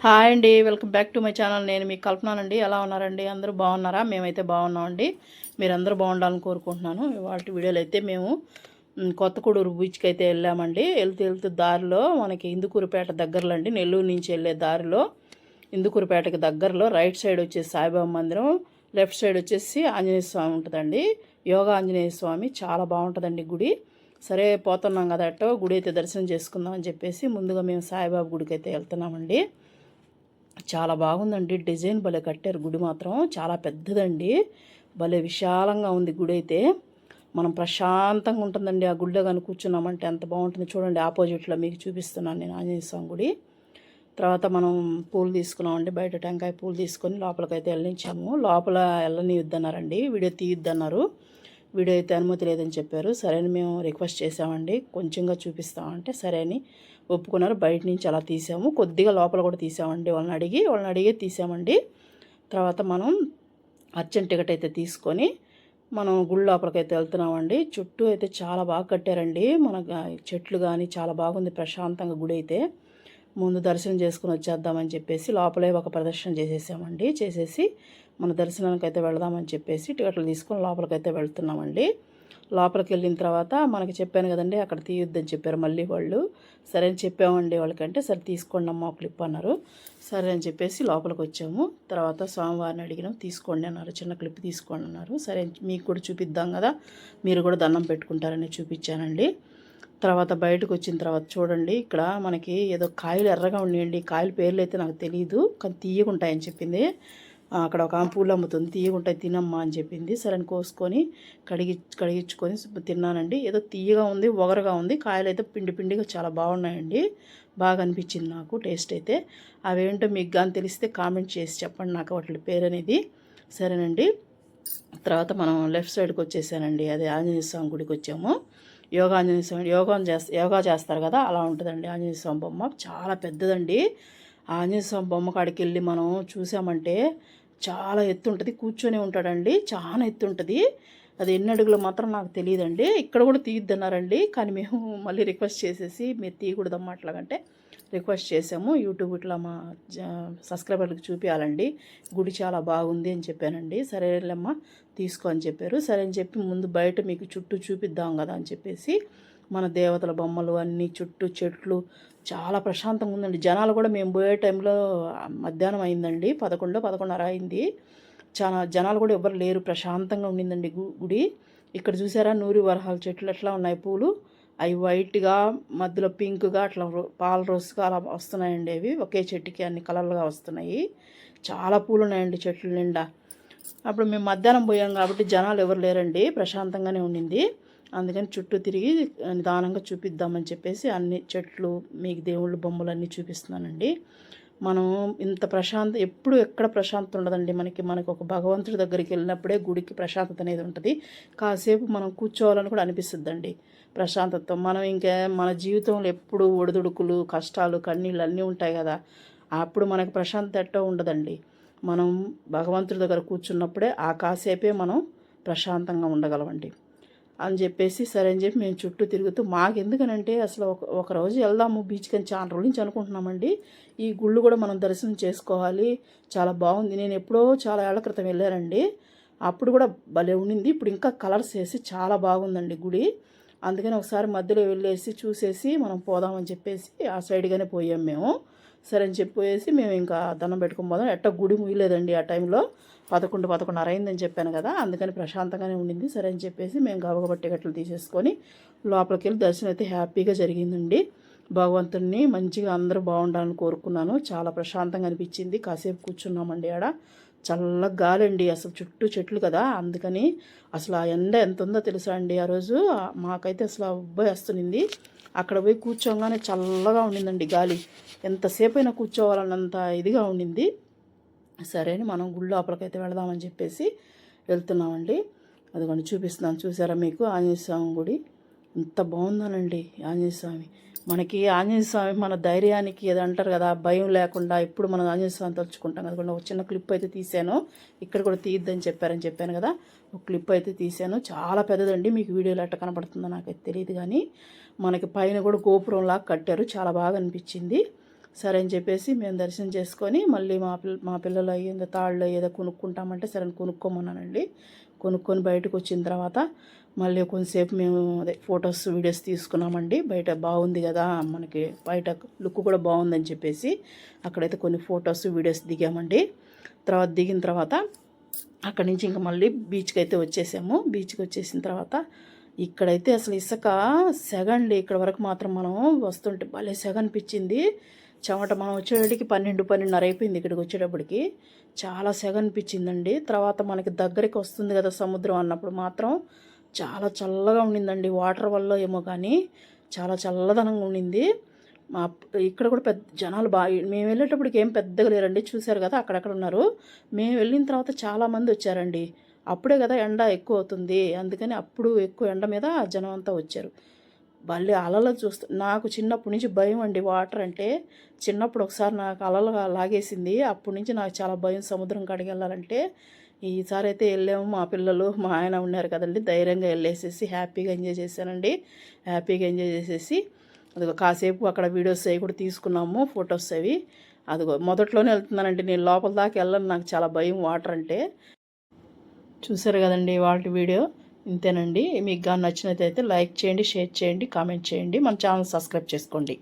Hi అండి, welcome back to my channel. నేను మీకు కల్పనానండి. ఎలా ఉన్నారండి? అందరూ బాగున్నారా? మేమైతే బాగున్నామండి. మీరందరూ బాగుండాలని కోరుకుంటున్నాను. ఇవాళ వీడియోలో అయితే మేము కొత్తగూడూరు బీచ్కి అయితే వెళ్ళామండి. వెళ్తూ దారిలో మనకి ఇందుకూరుపేట దగ్గరలో అండి, నెల్లూరు నుంచి వెళ్ళే దారిలో ఇందుకూరుపేటకి దగ్గరలో రైట్ సైడ్ వచ్చేసి సాయిబాబా మందిరం, లెఫ్ట్ సైడ్ వచ్చేసి ఆంజనేయ స్వామి ఉంటుందండి. యోగా ఆంజనేయ స్వామి చాలా బాగుంటుందండి గుడి. సరే పోతున్నాం కదా, అట్టో గుడి అయితే దర్శనం చేసుకుందాం అని చెప్పేసి ముందుగా మేము సాయిబాబా గుడికి అయితే వెళ్తున్నామండి. చాలా బాగుందండి. డిజైన్ భలే కట్టారు. గుడి మాత్రం చాలా పెద్దదండి. భలే విశాలంగా ఉంది గుడి అయితే. మనం ప్రశాంతంగా ఉంటుందండి ఆ గుడిలో కానీ కూర్చున్నామంటే. ఎంత బాగుంటుంది చూడండి. ఆపోజిట్లో మీకు చూపిస్తున్నాను నేను ఆంజనేయ స్వామి గుడి. తర్వాత మనం పూలు తీసుకున్నామండి. బయట టెంకాయ పూలు తీసుకొని లోపలికైతే వెళ్ళించాము. లోపల వెళ్ళనియొద్దన్నారండి, వీడియో తీయొద్దన్నారు. వీడియో అయితే అనుమతి లేదని చెప్పారు. సరే అని మేము రిక్వెస్ట్ చేసామండి, కొంచెంగా చూపిస్తామంటే సరే అని ఒప్పుకున్నారు. బయట నుంచి అలా తీసాము, కొద్దిగా లోపల కూడా తీసామండి. వాళ్ళని అడిగే తీసామండి. తర్వాత మనం అర్జెంట్ టికెట్ అయితే తీసుకొని మనం గుడి లోపలికైతే వెళ్తున్నామండి. చుట్టూ అయితే చాలా బాగా కట్టారండి. మన చెట్లు కానీ చాలా బాగుంది, ప్రశాంతంగా గుడి అయితే. ముందు దర్శనం చేసుకుని వచ్చేద్దామని చెప్పేసి లోపలే ఒక ప్రదర్శన చేసేసామండి. చేసేసి మన దర్శనానికి అయితే వెళదామని చెప్పేసి టికెట్లు తీసుకొని లోపలికైతే వెళ్తున్నామండి. లోపలికి వెళ్ళిన తర్వాత మనకి చెప్పాను కదండి, అక్కడ తీయొద్దని చెప్పారు మళ్ళీ వాళ్ళు. సరే అని చెప్పామండి వాళ్ళకంటే, సరే తీసుకోండి అమ్మ ఒక క్లిప్ అన్నారు. సరే అని చెప్పేసి లోపలికి వచ్చాము. తర్వాత స్వామివారిని అడిగినాం, తీసుకోండి అన్నారు. చిన్న క్లిప్ తీసుకోండి అన్నారు. సరే మీకు కూడా చూపిద్దాం కదా, మీరు కూడా దండం పెట్టుకుంటారని చూపించానండి. తర్వాత బయటకు వచ్చిన తర్వాత చూడండి, ఇక్కడ మనకి ఏదో కాయలు ఎర్రగా ఉన్నాయండి. కాయల పేర్లు అయితే నాకు తెలియదు, కానీ తీయగుంటాయని చెప్పింది. అక్కడ ఒక పూలు అమ్ముతుంది, తీయగుంటాయి తినమ్మా అని చెప్పింది. సరే అని కోసుకొని కడిగించుకొని తిన్నానండి. ఏదో తీయగా ఉంది, ఒగరగా ఉంది. కాయలు అయితే పిండి పిండిగా చాలా బాగున్నాయండి. బాగా అనిపించింది నాకు టేస్ట్ అయితే. అవేంటో మీకు కానీ తెలిస్తే కామెంట్ చేసి చెప్పండి నాకు వాటి పేరు అనేది. సరేనండి. తర్వాత మనం లెఫ్ట్ సైడ్కి వచ్చేసానండి. అదే ఆంజనేయ స్వామి గుడికి వచ్చాము. యోగా ఆంజనేయ స్వామి యోగా చేస్తారు కదా, అలా ఉంటుందండి ఆంజనేయ స్వామి బొమ్మ. చాలా పెద్దదండి. ఆంజనేయ స్వామి బొమ్మ కాడికి వెళ్ళి మనం చూసామంటే చాలా ఎత్తు ఉంటుంది. కూర్చొని ఉంటాడండి, చాలా ఎత్తు ఉంటుంది. అది ఎన్ని అడుగులు మాత్రం నాకు తెలియదండి. ఇక్కడ కూడా తీయద్దన్నారండి, కానీ మేము మళ్ళీ రిక్వెస్ట్ చేసేసి మీరు తీయకూడదమ్మా అట్లాగంటే రిక్వెస్ట్ చేసాము. యూట్యూబ్ ఇట్లా మా సబ్స్క్రైబర్లకు చూపించాలండి, గుడి చాలా బాగుంది అని చెప్పానండి. సరేలేమ్మా తీసుకో అని చెప్పారు. సరే అని చెప్పి ముందు బయట మీకు చుట్టూ చూపిద్దాం కదా అని చెప్పేసి మన దేవతల బొమ్మలు అన్నీ, చుట్టూ చెట్లు, చాలా ప్రశాంతంగా ఉందండి. జనాలు కూడా మేము పోయే టైంలో మధ్యాహ్నం అయిందండి, 11:30 అయింది. చాలా జనాలు కూడా ఎవరు లేరు, ప్రశాంతంగా ఉండిందండి గుడి. ఇక్కడ చూసారా నూరి వరహాల చెట్లు ఎట్లా ఉన్నాయి, పూలు అవి వైట్గా మధ్యలో పింక్గా అట్లా పాల రోస్గా అలా వస్తున్నాయండి. అవి ఒకే చెట్టుకి అన్ని కలర్లుగా వస్తున్నాయి. చాలా పూలు ఉన్నాయండి చెట్ల నిండా. అప్పుడు మేము మధ్యాహ్నం పోయాం కాబట్టి జనాలు ఎవరు లేరండి, ప్రశాంతంగానే ఉండింది. అందుకని చుట్టూ తిరిగి నిదానంగా చూపిద్దామని చెప్పేసి అన్ని చెట్లు, మీకు దేవుళ్ళ బొమ్మలు అన్నీ చూపిస్తున్నానండి. మనం ఇంత ఎప్పుడు ఎక్కడ ప్రశాంతత ఉండదండి మనకి ఒక భగవంతుడి దగ్గరికి వెళ్ళినప్పుడే గుడికి ప్రశాంతత అనేది ఉంటుంది. కాసేపు మనం కూర్చోవాలని కూడా అనిపిస్తుందండి ప్రశాంతతతో. మనం ఇంకా మన జీవితంలో ఎప్పుడు ఒడిదుడుకులు, కష్టాలు, కన్నీళ్ళు అన్నీ ఉంటాయి కదా, అప్పుడు మనకు ప్రశాంతత ఎట్టో ఉండదండి. మనం భగవంతుడి దగ్గర కూర్చున్నప్పుడే ఆ కాసేపే మనం ప్రశాంతంగా ఉండగలమండి అని చెప్పేసి సరే అని చెప్పి మేము చుట్టూ తిరుగుతూ, మాకు ఎందుకనంటే అసలు ఒక రోజు వెళ్దాము బీచ్కి అని చాలా రోజుల నుంచి అనుకుంటున్నామండి. ఈ గుళ్ళు కూడా మనం దర్శనం చేసుకోవాలి, చాలా బాగుంది. నేను ఎప్పుడో చాలా ఏళ్ల క్రితం వెళ్ళానండి, అప్పుడు కూడా భలే ఉండింది. ఇప్పుడు ఇంకా కలర్స్ వేసి చాలా బాగుందండి గుడి. అందుకని ఒకసారి మధ్యలో వెళ్ళేసి చూసేసి మనం పోదామని చెప్పేసి ఆ సైడ్గానే పోయాం మేము. సరే అని చెప్పేసి మేము ఇంకా దండం పెట్టుకొని పోదాం. ఎట్ట గుడి ముయ్యలేదండి ఆ టైంలో. 11:30 అయిందని చెప్పాను కదా, అందుకని ప్రశాంతంగానే ఉండింది. సరే అని చెప్పేసి మేము గబగబా టికెట్లు తీసేసుకొని లోపలికి వెళ్ళి దర్శనం అయితే హ్యాపీగా జరిగిందండి. భగవంతుడిని మంచిగా అందరూ బాగుండాలని కోరుకున్నాను. చాలా ప్రశాంతంగా అనిపించింది. కాసేపు కూర్చున్నామండి ఆడ. చల్లగా గాలండి, అసలు చుట్టూ చెట్లు కదా, అందుకని అసలు ఆ ఎండ ఎంత ఉందో తెలుసా అండి. ఆ రోజు మాకైతే అసలు ఉబ్బ వేస్తుంది. అక్కడ పోయి కూర్చోగానే చల్లగా ఉండిందండి గాలి. ఎంతసేపు అయినా కూర్చోవాలన్నంత ఇదిగా ఉండింది. సరే అని మనం గుడి లోపలికైతే వెళదామని చెప్పేసి వెళ్తున్నామండి. అదిగోండి చూపిస్తున్నాను, చూసారా మీకు ఆంజనేయ స్వామి గుడి ఎంత బాగుందోనండి. ఆంజనేయ స్వామి మనకి ఆంజనేయ స్వామి మన ధైర్యానికి ఏదో అంటారు కదా, భయం లేకుండా ఇప్పుడు మనం ఆంజనేయ స్వామి తలుచుకుంటాం కదా. ఒక చిన్న క్లిప్ అయితే తీసాను, ఇక్కడ కూడా తీయద్దని చెప్పాను కదా, ఒక క్లిప్ అయితే తీసాను. చాలా పెద్దదండి, మీకు వీడియోలో ఎట్ట కనపడుతుందో నాకైతే తెలియదు, కానీ మనకి పైన కూడా గోపురంలాగా కట్టారు, చాలా బాగా అనిపించింది. సరే అని చెప్పేసి మేము దర్శనం చేసుకొని మళ్ళీ మా పిల్లలు అయ్యింది తాళ్ళు ఏదో కొనుక్కుంటామంటే సరే అని కొనుక్కోమన్నానండి. కొనుక్కొని బయటకు వచ్చిన తర్వాత మళ్ళీ కొంతసేపు మేము అదే ఫొటోస్ వీడియోస్ తీసుకున్నామండి. బయట బాగుంది కదా, మనకి బయట లుక్ కూడా బాగుందని చెప్పేసి అక్కడైతే కొన్ని ఫొటోస్ వీడియోస్ దిగామండి. తర్వాత దిగిన తర్వాత అక్కడి నుంచి ఇంకా మళ్ళీ బీచ్కి అయితే వచ్చేసాము. బీచ్కి వచ్చేసిన తర్వాత ఇక్కడైతే అసలు ఇసుక సెగండి. ఇక్కడ వరకు మాత్రం మనం వస్తుంటే భలే సెగ అనిపించింది. చెమట మనం వచ్చేటప్పటికి 12:30 అయిపోయింది. ఇక్కడికి వచ్చేటప్పటికి చాలా సెగ అనిపించిందండి. తర్వాత మనకి దగ్గరికి వస్తుంది కదా సముద్రం అన్నప్పుడు మాత్రం చాలా చల్లగా ఉండిందండి. వాటర్ వల్ల ఏమో కానీ చాలా చల్లదనంగా ఉండింది. మా ఇక్కడ కూడా పెద్ద జనాలు బాగా, మేము వెళ్ళేటప్పటికి ఏం పెద్దగా లేరండి, చూశారు కదా అక్కడక్కడ ఉన్నారు. మేము వెళ్ళిన తర్వాత చాలామంది వచ్చారండి. అప్పుడే కదా ఎండ ఎక్కువ అవుతుంది, అందుకని అప్పుడు ఎక్కువ ఎండ మీద జనం అంతా వచ్చారు. భలే అలలు నాకు చిన్నప్పటి నుంచి భయం అండి వాటర్ అంటే. చిన్నప్పుడు ఒకసారి నాకు అలలు లాగేసింది. అప్పటి నుంచి నాకు చాలా భయం సముద్రం కాడికి వెళ్ళాలంటే. ఈసారి అయితే వెళ్ళాము, మా పిల్లలు మా ఆయన ఉన్నారు కదండి, ధైర్యంగా వెళ్ళేసేసి హ్యాపీగా ఎంజాయ్ చేశానండి. హ్యాపీగా ఎంజాయ్ చేసేసి అదిగో కాసేపు అక్కడ వీడియోస్ అవి కూడా తీసుకున్నాము, ఫొటోస్ అవి. అదిగో మొదట్లోనే వెళ్తున్నానండి నేను, లోపల దాకా వెళ్ళను, నాకు చాలా భయం వాటర్ అంటే. చూసారు కదండి వాళ్ళ వీడియో ఇంతేనండి. మీకు కానీ నచ్చినట్లయితే లైక్ చేయండి, షేర్ చేయండి, కామెంట్ చేయండి, మన ఛానల్ సబ్స్క్రైబ్ చేసుకోండి.